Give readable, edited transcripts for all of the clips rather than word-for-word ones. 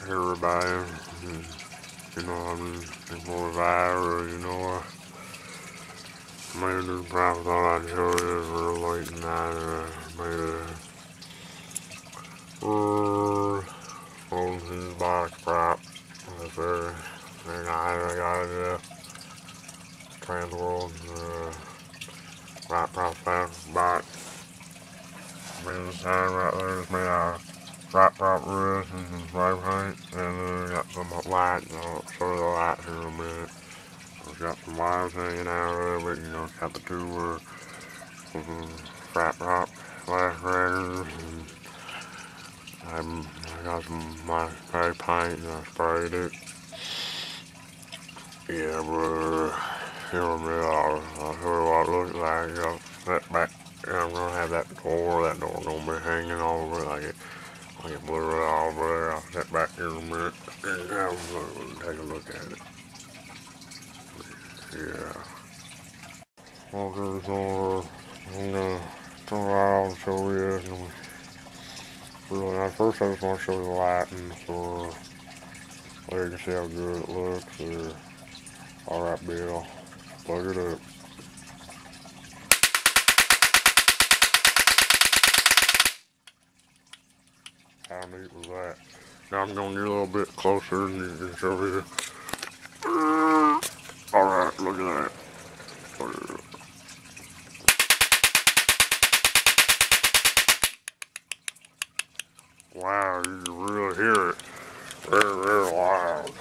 everybody. You know, I mean, before the virus, you know, maybe probably thought I'd show this real late tonight. Made a frozen box prop. That's there. And I got it. Trans World. Right prop box. Bring the sign right there. It's made out of right prop wrist and some spray paint. And got some lights. I'll show you the lights here in a minute. It's got some wires hanging out of it. You know, it's got the two frat prop flash breakers. And I got some spray paint and I sprayed it. Yeah, but here in a minute, I'll show you what it looks like. I'll set back. I'm gonna have that door gonna be hanging over it like it blew it all over there. I'll set back here in a minute and take a look at it. Yeah. Okay, so I'm gonna turn it out and show you this. Really, first I just want to show you the lighting so you can see how good it looks. Alright, Bill, plug it up. How neat was that? Now I'm gonna get a little bit closer and you can show you. Alright, look at that. Look at that. Wow, you can really hear it. Very, very loud.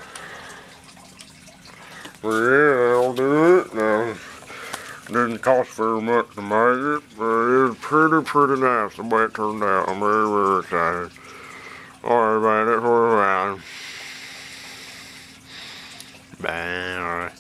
But yeah, that'll do it. Now, didn't cost very much to make it, but it was pretty nice the way it turned out. I'm very, very excited. Alright, everybody, that's what we're at. Bye. Alright.